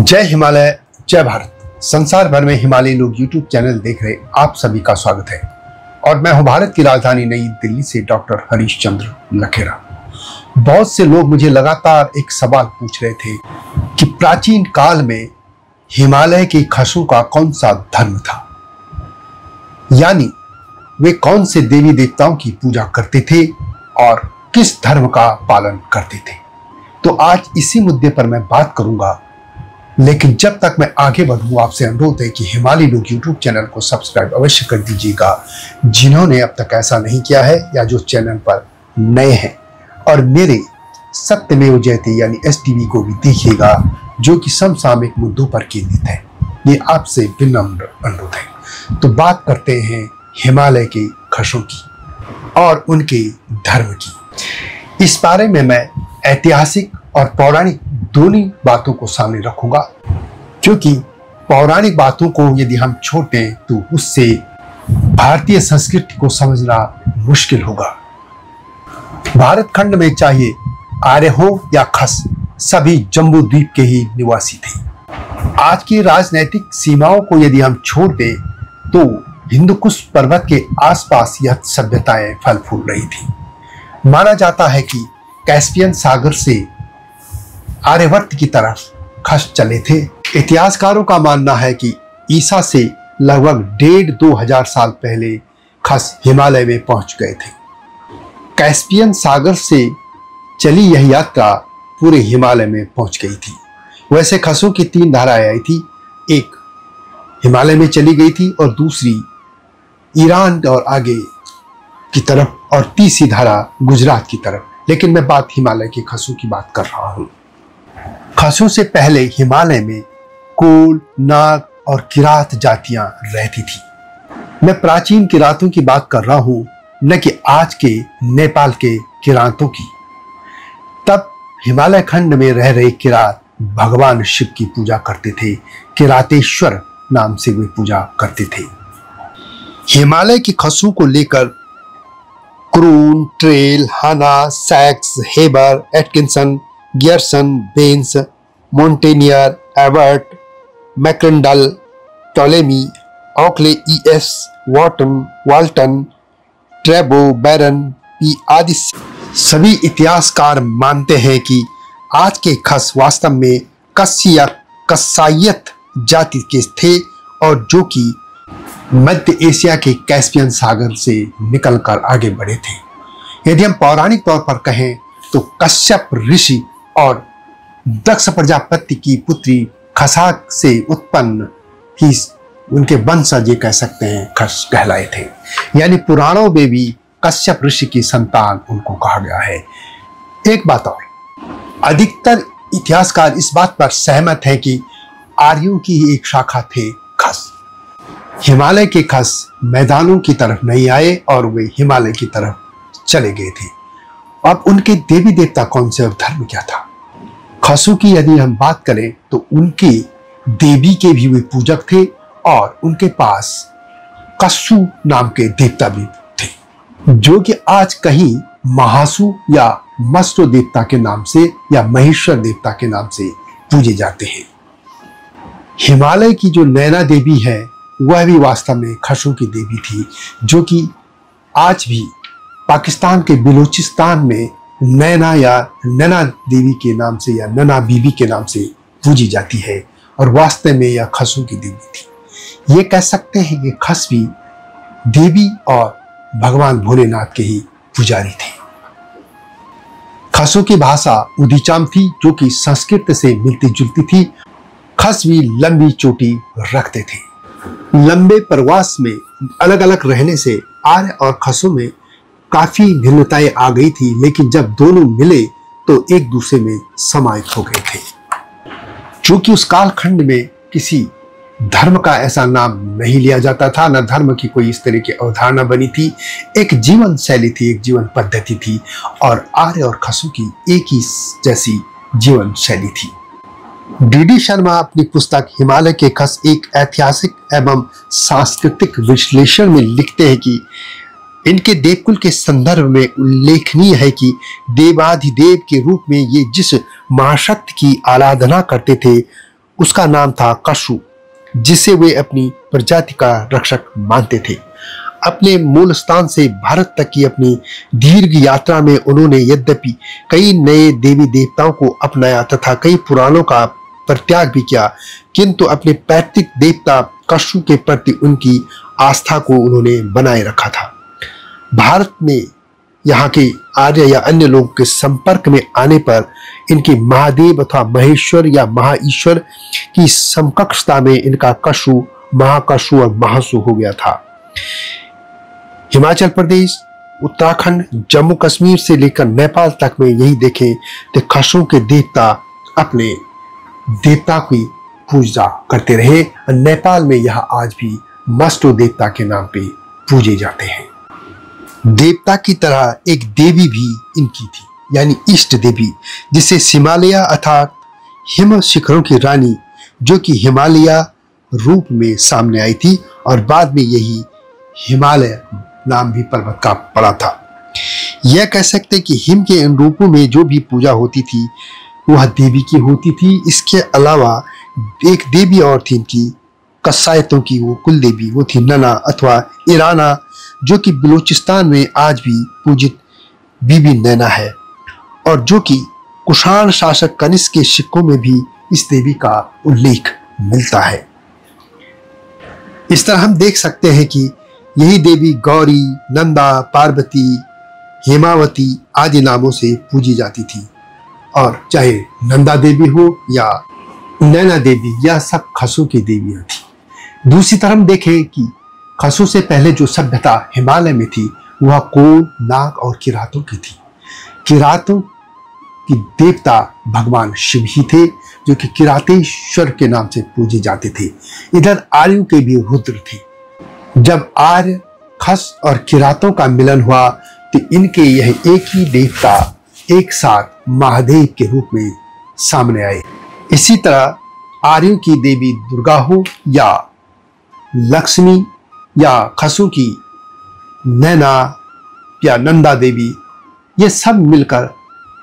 जय हिमालय, जय भारत। संसार भर में हिमालयी लोग यूट्यूब चैनल देख रहे आप सभी का स्वागत है और मैं हूं भारत की राजधानी नई दिल्ली से डॉक्टर हरीश चंद्र लखेरा। बहुत से लोग मुझे लगातार एक सवाल पूछ रहे थे कि प्राचीन काल में हिमालय के खसों का कौन सा धर्म था, यानी वे कौन से देवी देवताओं की पूजा करते थे और किस धर्म का पालन करते थे। तो आज इसी मुद्दे पर मैं बात करूंगा, लेकिन जब तक मैं आगे बढ़ूं आपसे अनुरोध है कि हिमालयी लोग यूट्यूब चैनल को सब्सक्राइब अवश्य कर दीजिएगा जिन्होंने अब तक ऐसा नहीं किया है या जो चैनल पर नए हैं, और मेरे सत्यमेव जयते यानी STV को भी देखिएगा जो कि समसामयिक मुद्दों पर केंद्रित है। ये आपसे विनम्र अनुरोध है। तो बात करते हैं हिमालय के खसों की और उनके धर्म की। इस बारे में मैं ऐतिहासिक और पौराणिक दोनों बातों को सामने रखूंगा, क्योंकि पौराणिक बातों को यदि हम छोड़ दें तो उससे भारतीय संस्कृति को समझना मुश्किल होगा। भारत खंड में चाहे आर्य हो या खस, सभी जम्बू द्वीप के ही निवासी थे। आज की राजनीतिक सीमाओं को यदि हम छोड़ दें तो हिंदुकुश पर्वत के आसपास यह सभ्यताएं फल फूल रही थी। माना जाता है कि कैस्पियन सागर से आर्यवर्त की तरफ खस चले थे। इतिहासकारों का मानना है कि ईसा से लगभग 1,500-2,000 साल पहले खस हिमालय में पहुंच गए थे। कैस्पियन सागर से चली यह यात्रा पूरे हिमालय में पहुंच गई थी। वैसे खसों की 3 धाराएं आई थी, एक हिमालय में चली गई थी और दूसरी ईरान और आगे की तरफ और तीसरी धारा गुजरात की तरफ। लेकिन मैं बात हिमालय के खसों की बात कर रहा हूं। खसों से पहले हिमालय में कोल, नाग और किरात जातियां रहती थी। मैं प्राचीन किरातों की बात कर रहा हूं, न कि आज के नेपाल के किरातों की। तब हिमालय खंड में रह रहे किरात भगवान शिव की पूजा करते थे। किरातेश्वर नाम से वे पूजा करते थे। हिमालय की खसों को लेकर क्रून, ट्रेल, हाना, सैक्स, हेबर, एटकिंसन, गियर्सन, बेंस, मोंटेनियर, एवर्ट, मैक्रंडल, टोलेमी, ऑकले, ES, वाल्टन, ट्रेबो, बैरन, पी आदि सभी इतिहासकार मानते हैं कि आज के खस वास्तव में कस्य या कसायत जाति के थे और जो कि मध्य एशिया के कैस्पियन सागर से निकलकर आगे बढ़े थे। यदि हम पौराणिक तौर पर कहें तो कश्यप ऋषि और दक्ष प्रजापति की पुत्री खसाक से उत्पन्न ही उनके वंशज ये कह सकते हैं खस कहलाए थे। यानी पुराणों में भी कश्यप ऋषि की संतान उनको कहा गया है। एक बात और, अधिकतर इतिहासकार इस बात पर सहमत हैं कि आर्यों की ही एक शाखा थे खस। हिमालय के खस मैदानों की तरफ नहीं आए और वे हिमालय की तरफ चले गए थे। अब उनके देवी देवता कौन से और धर्म क्या था? खसों की यदि हम बात करें तो उनके देवी के भी वे पूजक थे और उनके पास कस्सू नाम के देवता भी थे, जो कि आज कहीं महासु या मस्टो देवता के नाम से या महेश्वर देवता के नाम से पूजे जाते हैं। हिमालय की जो नैना देवी है वह भी वास्तव में खसों की देवी थी, जो कि आज भी पाकिस्तान के बलूचिस्तान में नैना या नैना देवी के नाम से या नैना बीबी के नाम से पूजी जाती है और वास्तव में यह खसों की देवी थी। ये कह सकते हैं कि खस भी देवी और भगवान भोलेनाथ के ही पुजारी थे। खसों की भाषा उदीचाम थी, जो कि संस्कृत से मिलती जुलती थी। खस भी लंबी चोटी रखते थे। लंबे प्रवास में अलग अलग रहने से आर्य और खसों में काफी भिन्नताएं आ गई थी, लेकिन जब दोनों मिले तो एक दूसरे में समाहित हो गए थे। चूंकि उस कालखंड में किसी धर्म का ऐसा नाम नहीं लिया जाता था, न धर्म की कोई इस तरह की अवधारणा बनी थी। एक जीवन शैली थी, एक जीवन पद्धति थी और आर्य और खसों की एक ही जैसी जीवन शैली थी। DD शर्मा अपनी पुस्तक हिमालय के खस एक ऐतिहासिक एवं सांस्कृतिक विश्लेषण में लिखते हैं कि इनके देवकुल के संदर्भ में उल्लेखनीय है कि देवाधिदेव के रूप में ये जिस महाशक्ति की आराधना करते थे उसका नाम था कशु, जिसे वे अपनी प्रजाति का रक्षक मानते थे। अपने मूल स्थान से भारत तक की अपनी दीर्घ यात्रा में उन्होंने यद्यपि कई नए देवी देवताओं को अपनाया तथा कई पुराणों का परित्याग भी किया, किंतु अपने पैतृक देवता कशु के प्रति उनकी आस्था को उन्होंने बनाए रखा था। भारत में यहाँ के आर्य या अन्य लोगों के संपर्क में आने पर इनके महादेव अथवा महेश्वर या महाईश्वर की समकक्षता में इनका कशु, महाकशु और महासु हो गया था। हिमाचल प्रदेश, उत्तराखंड, जम्मू कश्मीर से लेकर नेपाल तक में यही देखें तो कशु के देवता अपने देवता की पूजा करते रहे। नेपाल में यह आज भी मस्टो देवता के नाम पे पूजे जाते हैं। देवता की तरह एक देवी भी इनकी थी, यानी इष्ट देवी, जिसे हिमालय अर्थात हिम शिखरों की रानी, जो कि हिमालय रूप में सामने आई थी और बाद में यही हिमालय नाम भी पर्वत का पड़ा था। यह कह सकते कि हिम के इन रूपों में जो भी पूजा होती थी वह देवी की होती थी। इसके अलावा एक देवी और थी इनकी कसायतों की, वो कुल देवी, वो थी नना अथवा ईराना, जो कि बलूचिस्तान में आज भी पूजित बीबी नैना है और जो कि कुषाण शासक कनिष्क के सिक्कों में भी इस देवी का उल्लेख मिलता है। इस तरह हम देख सकते हैं कि यही देवी गौरी, नंदा, पार्वती, हेमावती आदि नामों से पूजी जाती थी और चाहे नंदा देवी हो या नैना देवी, यह सब खसु की देवियां थी। दूसरी तरफ हम देखें कि खसु से पहले जो सभ्यता हिमालय में थी वह कोल, नाग और किरातों की थी। किरातों की देवता भगवान शिव ही थे, जो कि किरातेश्वर के नाम से पूजे जाते थे। इधर आर्यों के भी रुद्र थे। जब आर्य, खस और किरातों का मिलन हुआ तो इनके यह एक ही देवता एक साथ महादेव के रूप में सामने आए। इसी तरह आर्यों की देवी दुर्गा हो या लक्ष्मी या खसु की नैना या नंदा देवी, ये सब मिलकर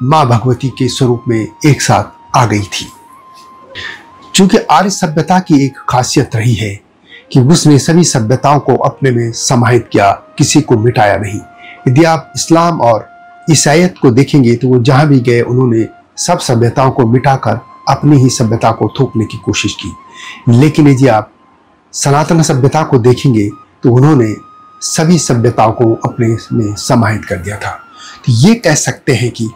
मां भगवती के स्वरूप में एक साथ आ गई थी। चूंकि आर्य सभ्यता की एक खासियत रही है कि उसने सभी सभ्यताओं को अपने में समाहित किया, किसी को मिटाया नहीं। यदि आप इस्लाम और ईसाईयत को देखेंगे तो वो जहां भी गए उन्होंने सब सभ्यताओं को मिटाकर अपनी ही सभ्यता को थोपने की कोशिश की। लेकिन यदि आप सनातन सभ्यता को देखेंगे तो उन्होंने सभी सभ्यताओं को अपने में समाहित कर दिया था। तो ये कह सकते हैं कि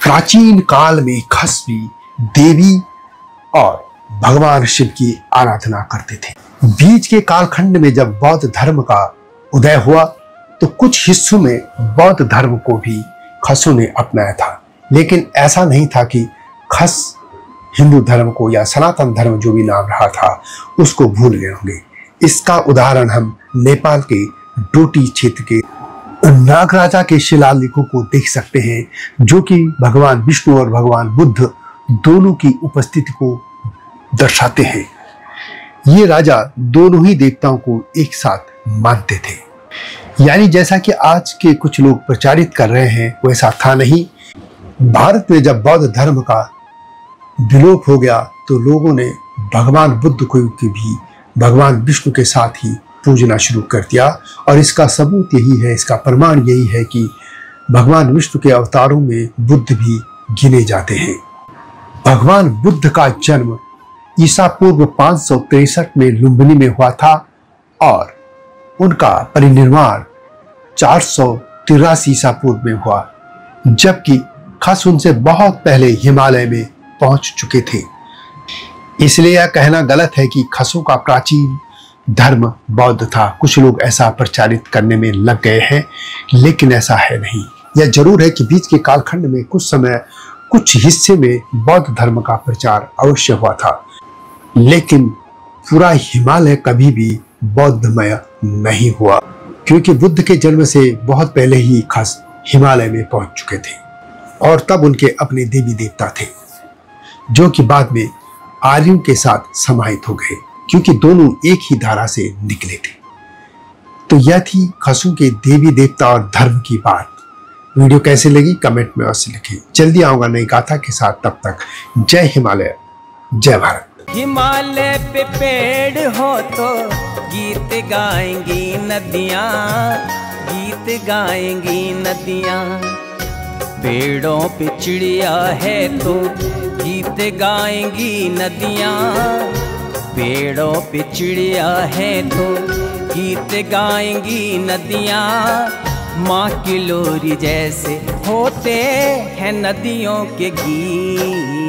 प्राचीन काल में खस भी देवी और भगवान शिव की आराधना करते थे। बीच के कालखंड में जब बौद्ध धर्म का उदय हुआ तो कुछ हिस्सों में बौद्ध धर्म को भी खसों ने अपनाया था, लेकिन ऐसा नहीं था कि खस हिंदू धर्म को या सनातन धर्म जो भी नाम रहा था उसको भूल गए होंगे। इसका उदाहरण हम नेपाल के डोटी क्षेत्र के नागराजा के शिलालेखों को देख सकते हैं, जो कि भगवान विष्णु और भगवान बुद्ध दोनों की उपस्थिति को दर्शाते हैं। ये राजा दोनों ही देवताओं को एक साथ मानते थे। यानी जैसा कि आज के कुछ लोग प्रचारित कर रहे हैं वैसा था नहीं। भारत में जब बौद्ध धर्म का विलोप हो गया तो लोगों ने भगवान बुद्ध को भी भगवान विष्णु के साथ ही पूजना शुरू कर दिया और इसका सबूत यही है, इसका प्रमाण यही है कि भगवान विष्णु के अवतारों में बुद्ध भी गिने जाते हैं। भगवान बुद्ध का जन्म ईसा पूर्व 563 में लुम्बिनी में हुआ था और उनका परिनिर्वाण 483 ईसा पूर्व में हुआ, जबकि खस उनसे बहुत पहले हिमालय में पहुंच चुके थे। इसलिए यह कहना गलत है कि खसों का प्राचीन धर्म बौद्ध था। कुछ लोग ऐसा प्रचारित करने में लग गए हैं, लेकिन ऐसा है नहीं। यह जरूर है कि बीच के कालखंड में कुछ समय कुछ हिस्से में बौद्ध धर्म का प्रचार अवश्य हुआ था, लेकिन पूरा हिमालय कभी भी बौद्धमय नहीं हुआ, क्योंकि बुद्ध के जन्म से बहुत पहले ही खस हिमालय में पहुंच चुके थे और तब उनके अपने देवी देवता थे, जो कि बाद में आर्यों के साथ समाहित हो गए, क्योंकि दोनों एक ही धारा से निकले थे। तो यह थी खसों के देवी देवता और धर्म की बात। वीडियो कैसे लगी कमेंट में अवश्य लिखें। जल्दी आऊंगा नई गाथा के साथ, तब तक जय हिमालय, जय भारत। हिमालय पे पेड़ हो तो गीत गाएंगी नदियाँ, गीत गाएंगी नदियाँ। पेड़ों पे चिड़िया है तो गीत गाएंगी नदियाँ, पेड़ों पे चिड़िया है तो गीत गाएंगी नदियाँ। माँ की लोरी जैसे होते हैं नदियों के गीत।